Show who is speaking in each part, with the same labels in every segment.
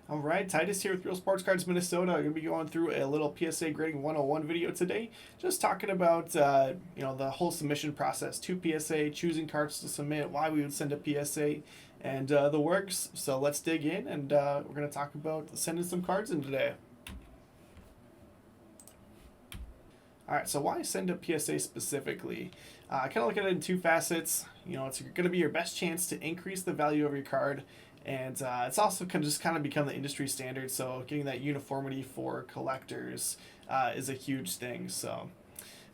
Speaker 1: All right, Titus here with Real Sportscards Minnesota. I'm going to be going through a little PSA grading 101 video today, just talking about the whole submission process to PSA, choosing cards to submit, why we would send a PSA, and the works. So let's dig in, and we're going to talk about sending some cards in today. All right, so why send a PSA specifically? I kind of look at it in two facets. It's going to be your best chance to increase the value of your card, and it's also just kind of become the industry standard. So getting that uniformity for collectors is a huge thing. So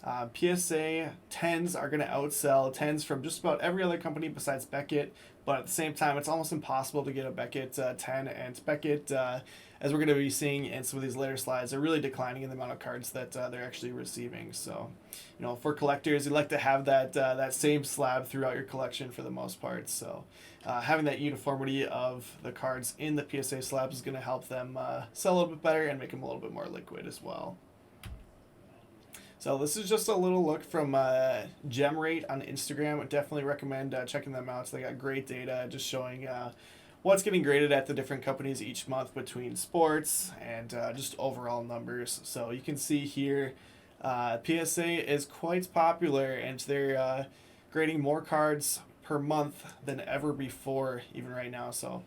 Speaker 1: PSA 10s are going to outsell 10s from just about every other company besides Beckett, but at the same time, it's almost impossible to get a Beckett 10, and Beckett, as we're going to be seeing in some of these later slides, are really declining in the amount of cards that they're actually receiving. So, for collectors, you'd like to have that same slab throughout your collection for the most part. So, having that uniformity of the cards in the PSA slabs is going to help them sell a little bit better and make them a little bit more liquid as well. So this is just a little look from Gem Rate on Instagram. I definitely recommend checking them out. So they got great data just showing what's getting graded at the different companies each month between sports and just overall numbers. So you can see here PSA is quite popular, and they're grading more cards per month than ever before, even right now. So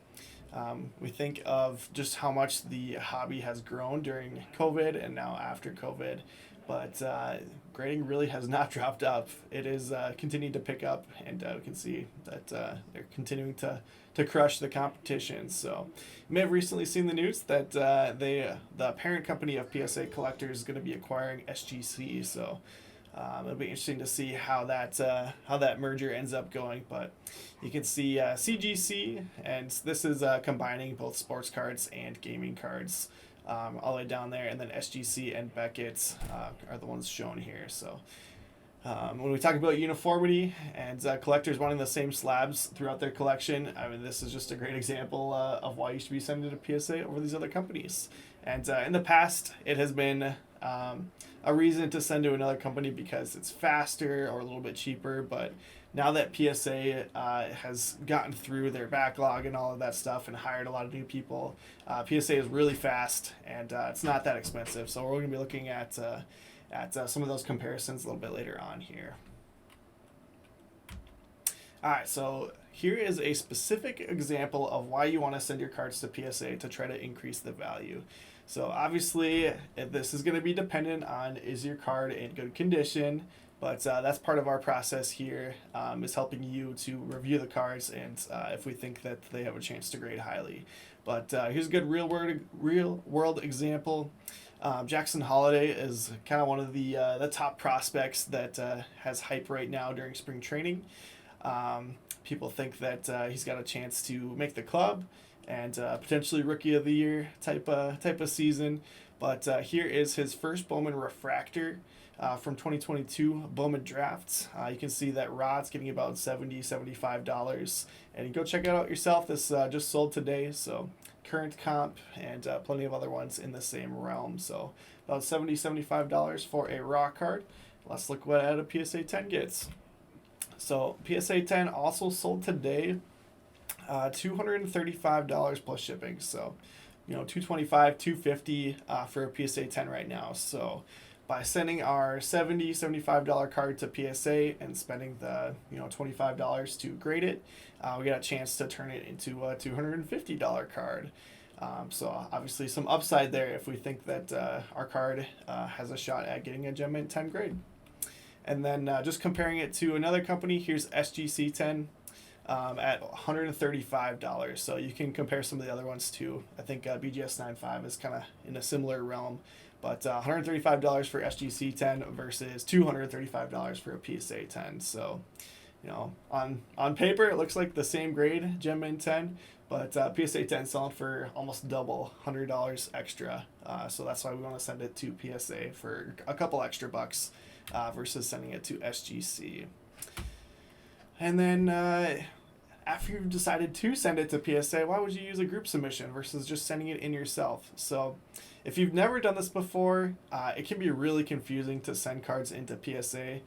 Speaker 1: we think of just how much the hobby has grown during COVID and now after COVID. But grading really has not dropped up. It is continuing to pick up, and we can see that they're continuing to crush the competition. So you may have recently seen the news that the parent company of PSA Collectors is going to be acquiring SGC. So it'll be interesting to see how that merger ends up going. But you can see CGC, and this is combining both sports cards and gaming cards. All the way down there, and then SGC and Beckett are the ones shown here. So when we talk about uniformity and collectors wanting the same slabs throughout their collection, I mean, this is just a great example of why you should be sending a PSA over these other companies. And in the past, it has been a reason to send to another company because it's faster or a little bit cheaper, but now that PSA has gotten through their backlog and all of that stuff and hired a lot of new people, PSA is really fast, and it's not that expensive. So we're going to be looking at some of those comparisons a little bit later on here. All right, so here is a specific example of why you want to send your cards to PSA to try to increase the value. So obviously, this is going to be dependent on, is your card in good condition? But that's part of our process here, is helping you to review the cards and if we think that they have a chance to grade highly. But here's a good real world example. Jackson Holiday is kind of one of the top prospects that has hype right now during spring training. People think that he's got a chance to make the club and potentially rookie of the year type of season. But here is his first Bowman Refractor from 2022 Bowman Drafts. You can see that Rod's getting about $70, $75. And you go check it out yourself. This just sold today. So current comp and plenty of other ones in the same realm. So about $70, $75 for a raw card. Let's look what a PSA 10 gets. So PSA 10 also sold today, $235 plus shipping. So, $225, $250 for a PSA 10 right now. So by sending our $70, $75 card to PSA and spending the $25 to grade it, we got a chance to turn it into a $250 card. So obviously some upside there if we think that our card has a shot at getting a Gem Mint 10 grade. And then just comparing it to another company, here's SGC 10 at $135. So you can compare some of the other ones too. I think BGS 95 is kind of in a similar realm. But $135 for SGC 10 versus $235 for a PSA 10. So, on paper, it looks like the same grade, Gem Mint 10, but PSA 10 selling for almost double, $100 extra. So that's why we want to send it to PSA for a couple extra bucks versus sending it to SGC. And then after you've decided to send it to PSA, why would you use a group submission versus just sending it in yourself? So if you've never done this before, it can be really confusing to send cards into PSA.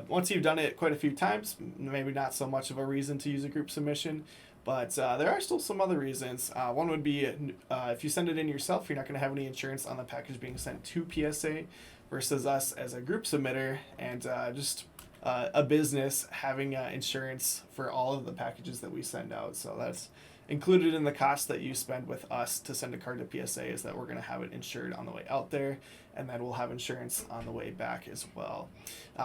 Speaker 1: Once you've done it quite a few times, maybe not so much of a reason to use a group submission. But there are still some other reasons. One would be if you send it in yourself, you're not going to have any insurance on the package being sent to PSA versus us as a group submitter and just a business having insurance for all of the packages that we send out. So that's included in the cost that you spend with us to send a card to PSA, is that we're going to have it insured on the way out there, and then we'll have insurance on the way back as well.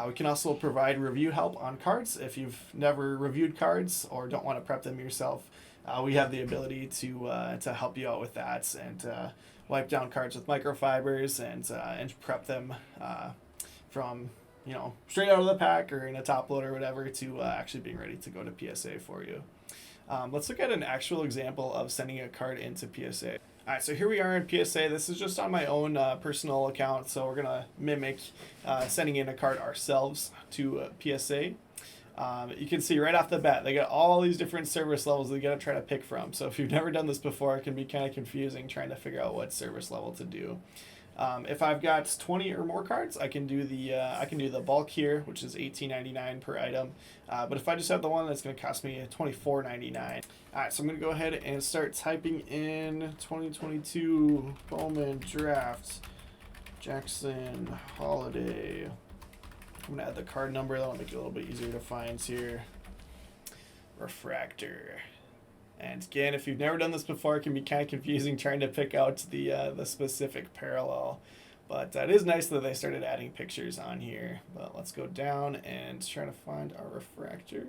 Speaker 1: We can also provide review help on cards. If you've never reviewed cards or don't want to prep them yourself, we have the ability to help you out with that and wipe down cards with microfibers and prep them from straight out of the pack or in a top load or whatever to actually being ready to go to PSA for you. Let's look at an actual example of sending a card into PSA. All right, so here we are in PSA. This is just on my own personal account, so we're going to mimic sending in a card ourselves to PSA. You can see right off the bat, they got all these different service levels they got to try to pick from. So if you've never done this before, it can be kind of confusing trying to figure out what service level to do. If I've got 20 or more cards, I can do the bulk here, which is $18.99 per item. But if I just have the one, that's going to cost me $24.99. All right, so I'm going to go ahead and start typing in 2022 Bowman Draft Jackson Holiday. I'm going to add the card number. That'll make it a little bit easier to find here. Refractor. And again, if you've never done this before, it can be kind of confusing trying to pick out the specific parallel. But it is nice that they started adding pictures on here. But let's go down and try to find our refractor.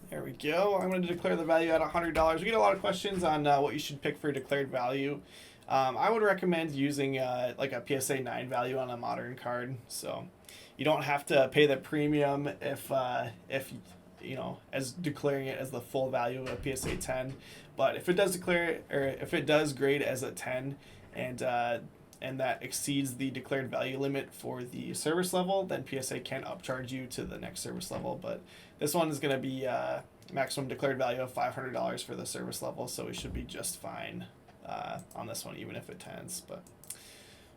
Speaker 1: There we go. I'm going to declare the value at $100. We get a lot of questions on what you should pick for declared value. I would recommend using like a PSA 9 value on a modern card. So you don't have to pay the premium if as declaring it as the full value of a PSA 10. But if it does declare, or if it does grade as a 10 and that exceeds the declared value limit for the service level, then PSA can upcharge you to the next service level. But this one is going to be maximum declared value of $500 for the service level, so we should be just fine on this one, even if it tens. But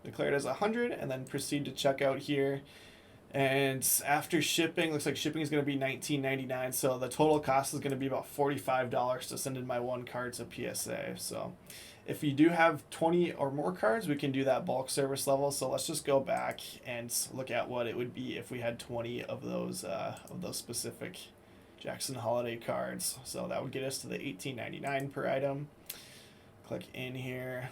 Speaker 1: declared as 100, and then proceed to checkout here. And after shipping, looks like shipping is going to be $19.99, so the total cost is going to be about $45 to send in my one card to PSA. So if you do have 20 or more cards, we can do that bulk service level. So let's just go back and look at what it would be if we had 20 of those specific Jackson Holiday cards. So that would get us to the $18.99 per item. Click in here,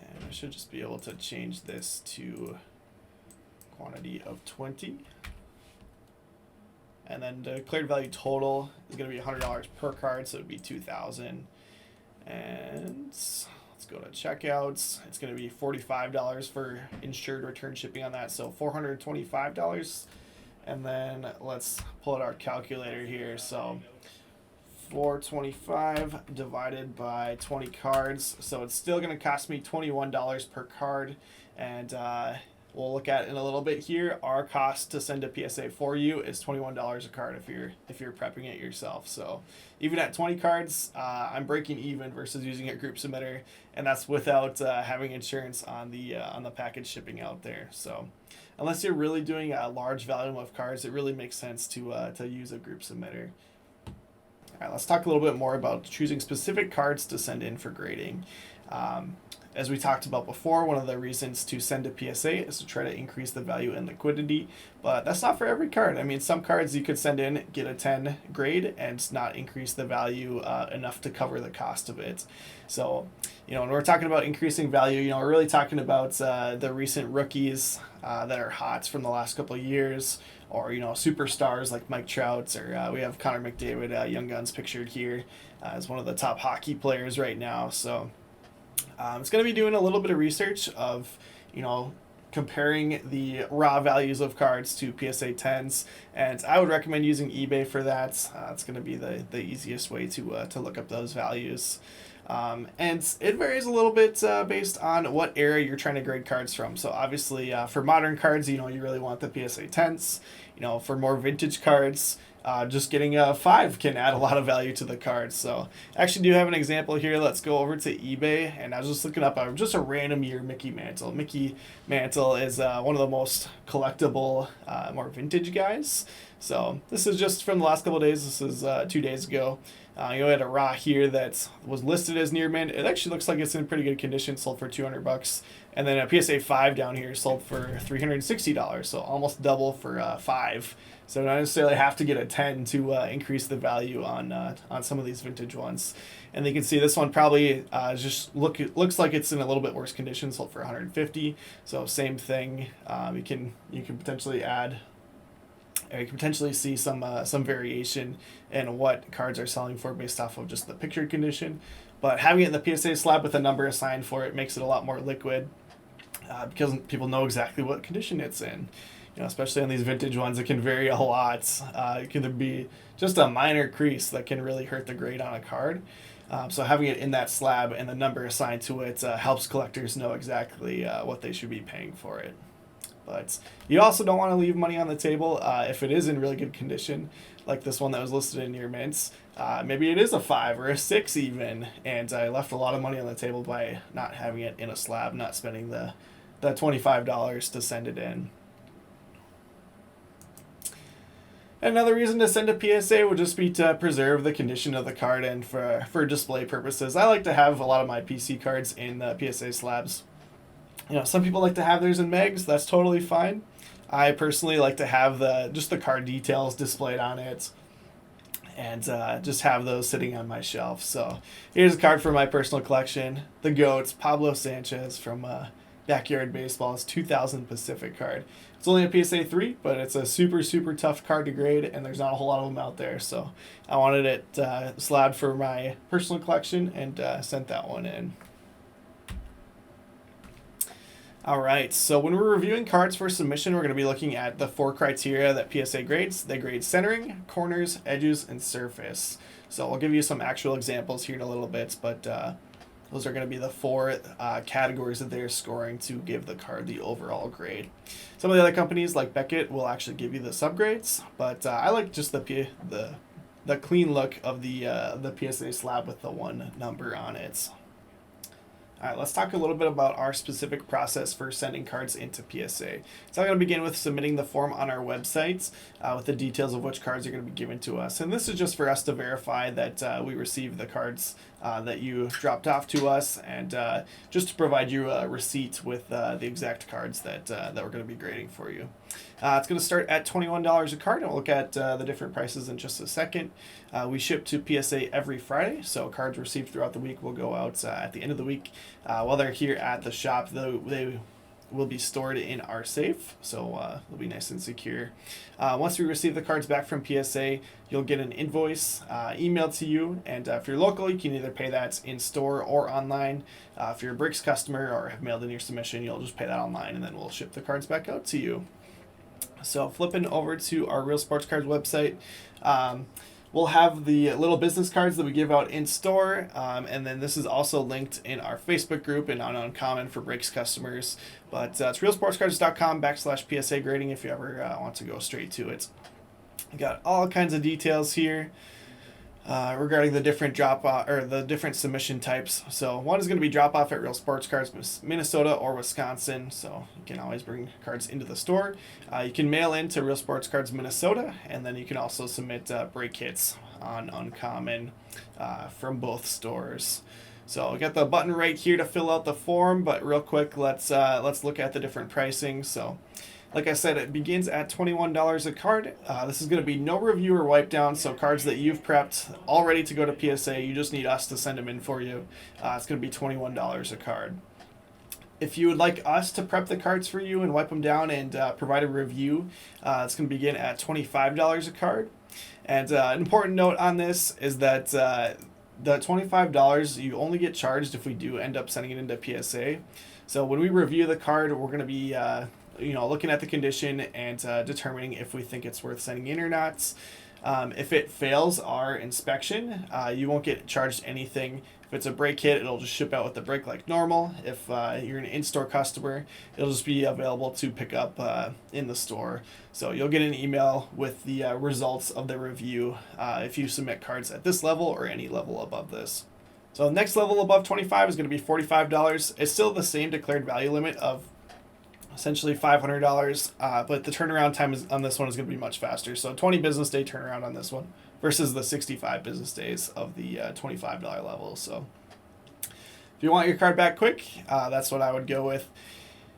Speaker 1: and I should just be able to change this to quantity of 20, and then the declared value total is going to be $100 per card, so it would be $2,000. And let's go to checkouts. It's going to be $45 for insured return shipping on that, so $425. And then let's pull out our calculator here. So 425 divided by 20 cards, so it's still going to cost me $21 per card. And we'll look at it in a little bit here. Our cost to send a PSA for you is $21 a card if you're prepping it yourself. So even at 20 cards, I'm breaking even versus using a group submitter, and that's without having insurance on the package shipping out there. So unless you're really doing a large volume of cards, it really makes sense to use a group submitter. All right, let's talk a little bit more about choosing specific cards to send in for grading. As we talked about before, one of the reasons to send to PSA is to try to increase the value and liquidity, but that's not for every card. I mean, some cards you could send in, get a 10 grade, and not increase the value enough to cover the cost of it. So, when we're talking about increasing value, we're really talking about the recent rookies that are hot from the last couple of years, or, superstars like Mike Trout, or we have Connor McDavid, Young Guns pictured here as one of the top hockey players right now. So it's going to be doing a little bit of research of, comparing the raw values of cards to PSA 10s, and I would recommend using eBay for that. It's going to be the easiest way to look up those values. And it varies a little bit based on what era you're trying to grade cards from. So obviously, for modern cards, you really want the PSA 10s. For more vintage cards, just getting a 5 can add a lot of value to the cards. So I actually do have an example here. Let's go over to eBay, and I was just looking up just a random year Mickey Mantle. Mickey Mantle is one of the most collectible, more vintage guys. So this is just from the last couple of days. This is 2 days ago. You had a raw here that was listed as near mint. It actually looks like it's in pretty good condition, sold for $200. And then a PSA 5 down here sold for $360, so almost double for 5. So not necessarily have to get a 10 to increase the value on some of these vintage ones. And you can see this one probably looks like it's in a little bit worse condition, sold for $150. So same thing. You can potentially add. You can potentially see some variation in what cards are selling for based off of just the picture condition. But having it in the PSA slab with a number assigned for it makes it a lot more liquid because people know exactly what condition it's in. Especially on these vintage ones, it can vary a lot. It can be just a minor crease that can really hurt the grade on a card. So having it in that slab and the number assigned to it helps collectors know exactly what they should be paying for it. But you also don't want to leave money on the table if it is in really good condition, like this one that was listed in your mints. Maybe it is a 5 or a 6 even, and I left a lot of money on the table by not having it in a slab, not spending the $25 to send it in. Another reason to send a PSA would just be to preserve the condition of the card and for display purposes. I like to have a lot of my PC cards in PSA slabs. Some people like to have theirs in megs. That's totally fine. I personally like to have just the card details displayed on it and just have those sitting on my shelf. So here's a card for my personal collection. The GOAT, Pablo Sanchez from Backyard Baseball's 2000 Pacific card. It's only a PSA 3, but it's a super, super tough card to grade, and there's not a whole lot of them out there. So I wanted it slabbed for my personal collection and sent that one in. All right, so when we're reviewing cards for submission, we're going to be looking at the 4 criteria that PSA grades. They grade centering, corners, edges, and surface. So I'll give you some actual examples here in a little bit, but those are going to be the 4 categories that they're scoring to give the card the overall grade. Some of the other companies like Beckett will actually give you the subgrades, but I like just the clean look of the PSA slab with the 1 number on it. All right, let's talk a little bit about our specific process for sending cards into PSA. So I'm going to begin with submitting the form on our website with the details of which cards are going to be given to us. And this is just for us to verify that we received the cards that you dropped off to us, and just to provide you a receipt with the exact cards that we're going to be grading for you. It's going to start at $21 a card, and we'll look at the different prices in just a second. We ship to PSA every Friday, so cards received throughout the week will go out at the end of the week. While they're here at the shop, they will be stored in our safe, so they'll be nice and secure. Once we receive the cards back from PSA, you'll get an invoice emailed to you, and if you're local, you can either pay that in store or online. If you're a Bricks customer or have mailed in your submission, you'll just pay that online, and then we'll ship the cards back out to you. So flipping over to our Real Sportscards website, we'll have the little business cards that we give out in store, and then this is also linked in our Facebook group and on Uncommon for Breaks customers. But it's realsportscards.com/PSA grading if you ever want to go straight to it. We got all kinds of details here regarding the different the different submission types. So one is going to be drop off at Real Sports Cards, Minnesota or Wisconsin. So you can always bring cards into the store. You can mail in to Real Sports Cards, Minnesota, and then you can also submit break hits on Uncommon from both stores. So we got the button right here to fill out the form, but real quick, let's look at the different pricing. So like I said, it begins at $21 a card. This is going to be no review or wipe down, so cards that you've prepped all ready to go to PSA, you just need us to send them in for you. It's going to be $21 a card. If you would like us to prep the cards for you and wipe them down and provide a review, it's going to begin at $25 a card. And an important note on this is that the $25 you only get charged if we do end up sending it into PSA. So when we review the card, we're going to be looking at the condition and determining if we think it's worth sending in or not. If it fails our inspection, you won't get charged anything. If it's a brake kit, it'll just ship out with the brake like normal. If you're an in-store customer, it'll just be available to pick up in the store. So you'll get an email with the results of the review if you submit cards at this level or any level above this. So next level above 25 is going to be $45. It's still the same declared value limit of essentially $500, but the turnaround time on this one is going to be much faster. So 20 business day turnaround on this one versus the 65 business days of the $25 level. So if you want your card back quick, that's what I would go with.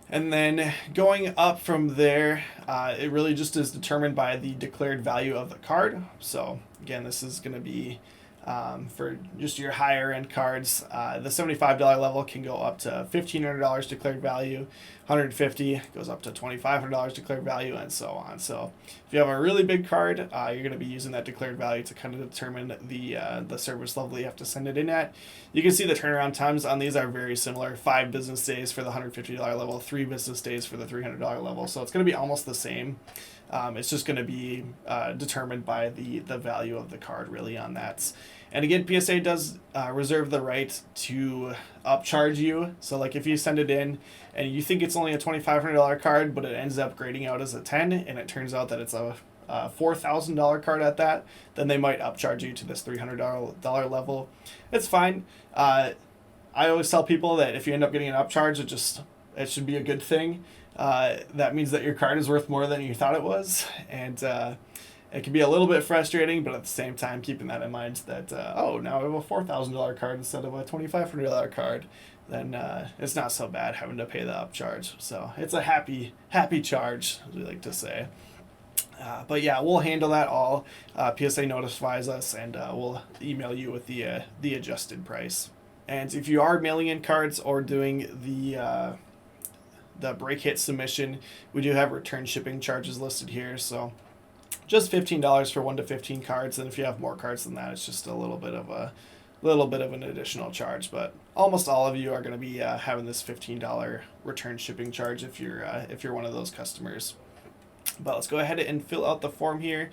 Speaker 1: And then going up from there, it really just is determined by the declared value of the card. So again, this is going to be for just your higher end cards. The $75 level can go up to $1,500 declared value, $150 goes up to $2,500 declared value, and so on. So if you have a really big card, you're going to be using that declared value to kind of determine the service level you have to send it in at. You can see the turnaround times on these are very similar: 5 business days for the $150 level, 3 business days for the $300 level. So it's going to be almost the same. It's just going to be determined by the value of the card really on that. And again, PSA does reserve the right to upcharge you. So like if you send it in and you think it's only a $2,500 card, but it ends up grading out as a 10, and it turns out that it's a $4,000 card at that, then they might upcharge you to this $300 level. It's fine. I always tell people that if you end up getting an upcharge, it should be a good thing. That means that your card is worth more than you thought it was, and it can be a little bit frustrating, but at the same time, keeping that in mind that, now I have a $4,000 card instead of a $2,500 card, then it's not so bad having to pay the upcharge. So it's a happy charge, as we like to say. But yeah, we'll handle that all. PSA notifies us, and we'll email you with the adjusted price. And if you are mailing in cards or doing the brake hit submission, we do have return shipping charges listed here. So just $15 for 1 to 15 cards, and if you have more cards than that, it's just a little bit of an additional charge. But almost all of you are going to be having this $15 return shipping charge if you're one of those customers. But let's go ahead and fill out the form here.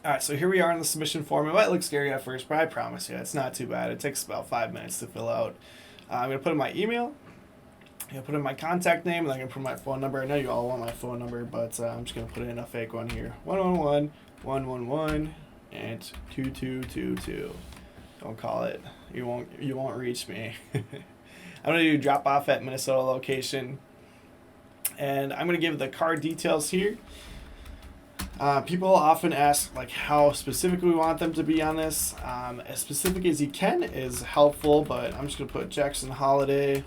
Speaker 1: All right, so here we are in the submission form. It might look scary at first, but I promise you, it's not too bad. It takes about 5 minutes to fill out. I'm going to put in my email. I'm going to put in my contact name, and then I'm going to put my phone number. I know you all want my phone number, but I'm just going to put in a fake one here. 111-111 and 2222. Don't call it. You won't reach me. I'm going to do drop off at Minnesota location. And I'm going to give the card details here. People often ask like how specific we want them to be on this. As specific as you can is helpful, but I'm just going to put Jackson Holiday.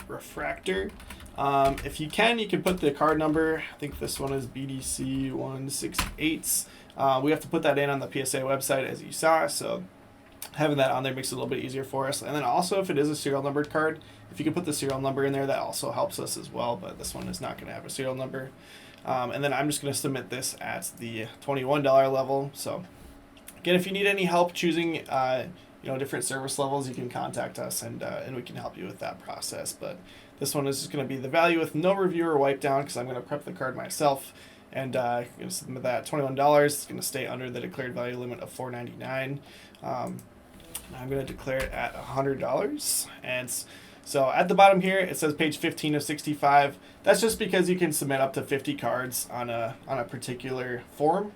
Speaker 1: Refractor. If you can put the card number. I think this one is BDC 168. We have to put that in on the PSA website, as you saw, so having that on there makes it a little bit easier for us. And then also, if it is a serial numbered card, if you can put the serial number in there, that also helps us as well, but this one is not going to have a serial number. And then I'm just going to submit this at the $21 level. So again, if you need any help choosing different service levels, you can contact us, and we can help you with that process. But this one is just going to be the value with no review or wipe down, because I'm going to prep the card myself, and I'm going to submit that at $21. It's going to stay under the declared value limit of $4.99. I'm going to declare it at $100, and so at the bottom here it says page 15 of 65. That's just because you can submit up to 50 cards on a particular form.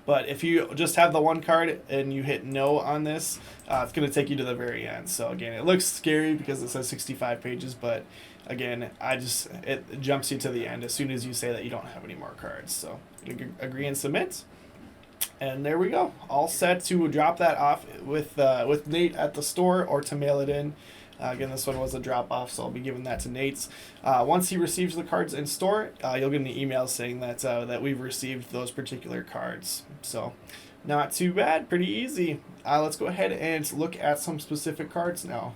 Speaker 1: But if you just have the one card and you hit no on this, it's going to take you to the very end. So again, it looks scary because it says 65 pages, but again, it jumps you to the end as soon as you say that you don't have any more cards. So you agree and submit. And there we go, all set to drop that off with Nate at the store or to mail it in. Again, this one was a drop off, so I'll be giving that to Nate's. Once he receives the cards in store, you'll get an email saying that we've received those particular cards. So not too bad, pretty easy. Let's go ahead and look at some specific cards now.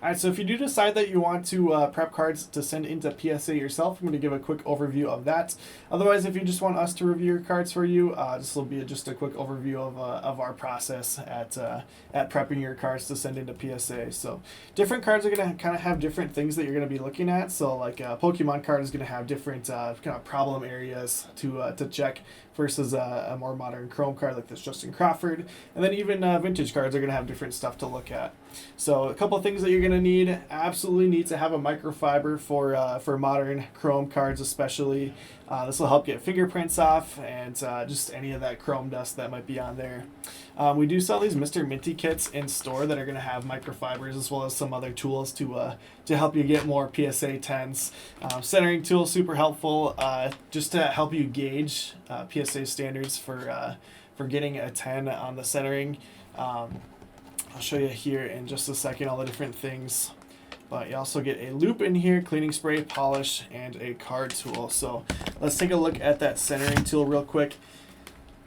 Speaker 1: All right, so if you do decide that you want to prep cards to send into PSA yourself, I'm going to give a quick overview of that. Otherwise, if you just want us to review your cards for you, this will be just a quick overview of our process at prepping your cards to send into PSA. So different cards are going to kind of have different things that you're going to be looking at. So like a Pokemon card is going to have different kind of problem areas to check versus a more modern Chrome card like this Justin Crawford. And then even vintage cards are going to have different stuff to look at. So a couple of things that you're going to need, absolutely need to have a microfiber for modern Chrome cards especially. This will help get fingerprints off and just any of that chrome dust that might be on there. We do sell these Mr. Minty kits in store that are going to have microfibers as well as some other tools to help you get more PSA 10s. Centering tool, super helpful just to help you gauge PSA standards for getting a 10 on the centering. I'll show you here in just a second all the different things. But you also get a loop in here, cleaning spray, polish, and a card tool. So let's take a look at that centering tool real quick.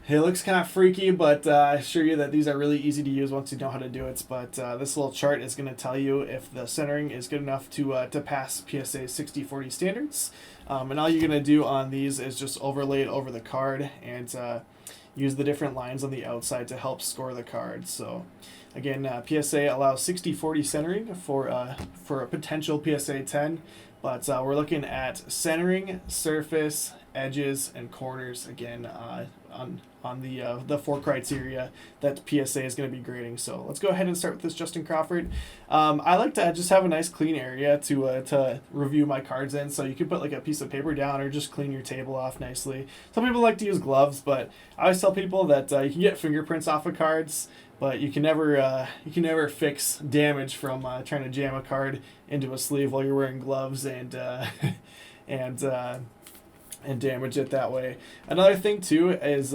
Speaker 1: It looks kind of freaky, but I assure you that these are really easy to use once you know how to do it. But this little chart is going to tell you if the centering is good enough to pass PSA 60/40 standards. And all you're going to do on these is just overlay it over the card and use the different lines on the outside to help score the card. So again, PSA allows 60/40 centering for a potential PSA 10, but we're looking at centering, surface, edges, and corners again on the 4 criteria that PSA is going to be grading. So let's go ahead and start with this Justin Crawford. I like to just have a nice clean area to review my cards in, so you can put like a piece of paper down or just clean your table off nicely. Some people like to use gloves, but I always tell people that you can get fingerprints off of cards, but you can never fix damage from trying to jam a card into a sleeve while you're wearing gloves and damage it that way. Another thing too is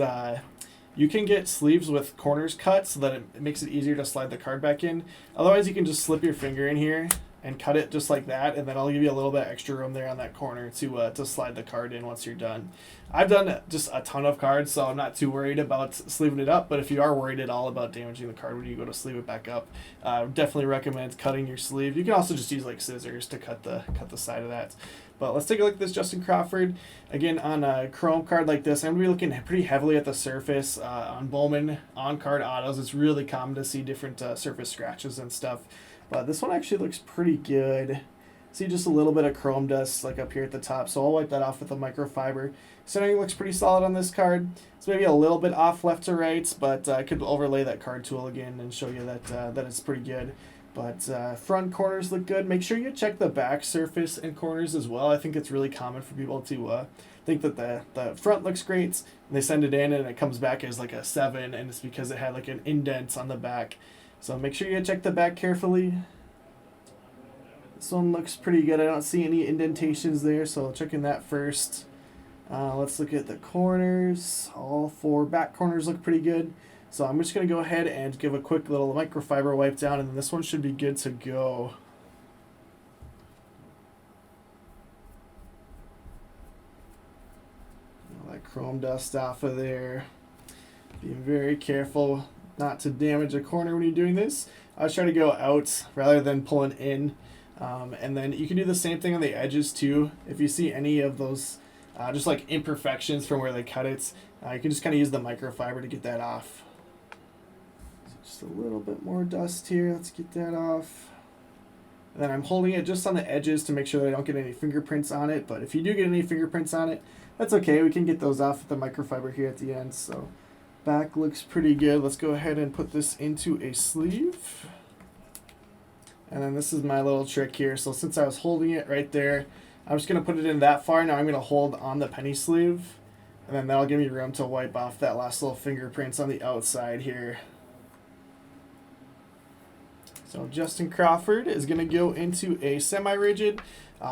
Speaker 1: you can get sleeves with corners cut so that it makes it easier to slide the card back in. Otherwise, you can just slip your finger in here and cut it just like that, and then I'll give you a little bit extra room there on that corner to slide the card in once you're done. I've done just a ton of cards, so I'm not too worried about sleeving it up, but if you are worried at all about damaging the card when you go to sleeve it back up, I would definitely recommend cutting your sleeve. You can also just use like scissors to cut the side of that. But let's take a look at this Justin Crawford. Again, on a Chrome card like this, I'm going to be looking pretty heavily at the surface. On Bowman, on-card autos, it's really common to see different surface scratches and stuff. But this one actually looks pretty good. See just a little bit of chrome dust like up here at the top, so I'll wipe that off with a microfiber. Centering looks pretty solid on this card. It's maybe a little bit off left to right, but I could overlay that card tool again and show you that it's pretty good. But front corners look good. Make sure you check the back surface and corners as well. I think it's really common for people to think that the front looks great, and they send it in and it comes back as like a 7, and it's because it had like an indent on the back. So make sure you check the back carefully. This one looks pretty good. I don't see any indentations there, so checking that first. Let's look at the corners. All 4 back corners look pretty good. So I'm just going to go ahead and give a quick little microfiber wipe down, and this one should be good to go. All that chrome dust off of there. Being very careful not to damage a corner when you're doing this. I was trying to go out rather than pulling in. And then you can do the same thing on the edges too. If you see any of those just like imperfections from where they cut it, you can just kind of use the microfiber to get that off. So just a little bit more dust here. Let's get that off. And then I'm holding it just on the edges to make sure that I don't get any fingerprints on it. But if you do get any fingerprints on it, that's okay. We can get those off with the microfiber here at the end. So back looks pretty good. Let's go ahead and put this into a sleeve. And then this is my little trick here. So since I was holding it right there, I'm just going to put it in that far. Now I'm going to hold on the penny sleeve, and then that'll give me room to wipe off that last little fingerprints on the outside here. So Justin Crawford is going to go into a semi-rigid.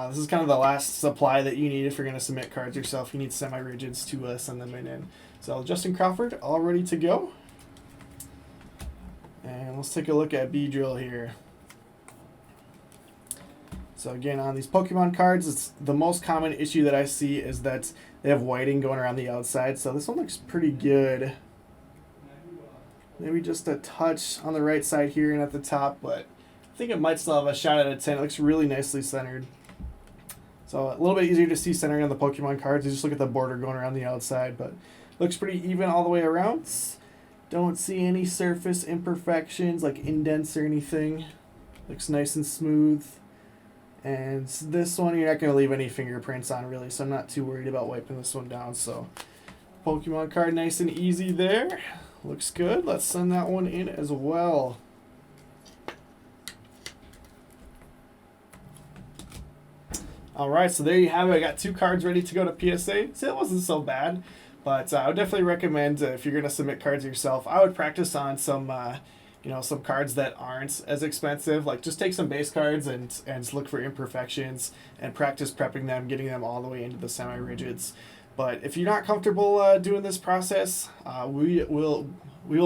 Speaker 1: This is kind of the last supply that you need if you're going to submit cards yourself. You need semi-rigids to send them in. So Justin Crawford, all ready to go. And let's take a look at B-Drill here. So again, on these Pokemon cards, it's the most common issue that I see is that they have whiting going around the outside. So this one looks pretty good. Maybe just a touch on the right side here and at the top, but I think it might still have a shot at a 10. It looks really nicely centered. So a little bit easier to see centering on the Pokemon cards. You just look at the border going around the outside, but looks pretty even all the way around. Don't see any surface imperfections like indents or anything. Looks nice and smooth. And this one, you're not going to leave any fingerprints on really, so I'm not too worried about wiping this one down. So Pokemon card nice and easy there. Looks good. Let's send that one in as well. All right, so there you have it. I got 2 cards ready to go to PSA. So it wasn't so bad, but I would definitely recommend if you're going to submit cards yourself, I would practice on some, some cards that aren't as expensive. Like just take some base cards and look for imperfections and practice prepping them, getting them all the way into the semi-rigids. But if you're not comfortable doing this process, we will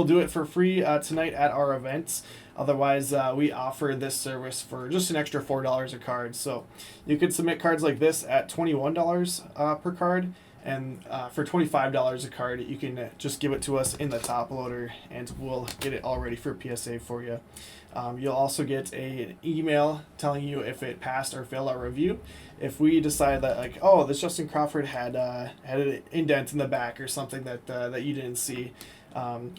Speaker 1: do it for free tonight at our events. Otherwise, we offer this service for just an extra $4 a card. So you could submit cards like this at $21 per card. And for $25 a card, you can just give it to us in the top loader, and we'll get it all ready for PSA for you. You'll also get an email telling you if it passed or failed our review. If we decide that, like, oh, this Justin Crawford had an indent in the back or something that you didn't see,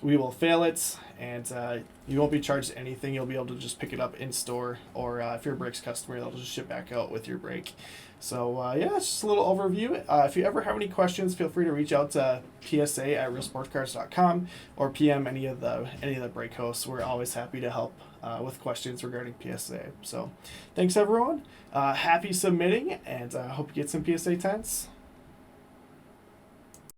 Speaker 1: we will fail it, and you won't be charged anything. You'll be able to just pick it up in store, or if you're a Breaks customer, they'll just ship back out with your break. So yeah, it's just a little overview. If you ever have any questions, feel free to reach out to PSA at realsportscards.com or PM any of the break hosts. We're always happy to help with questions regarding PSA. So thanks everyone. Happy submitting, and hope you get some PSA 10s.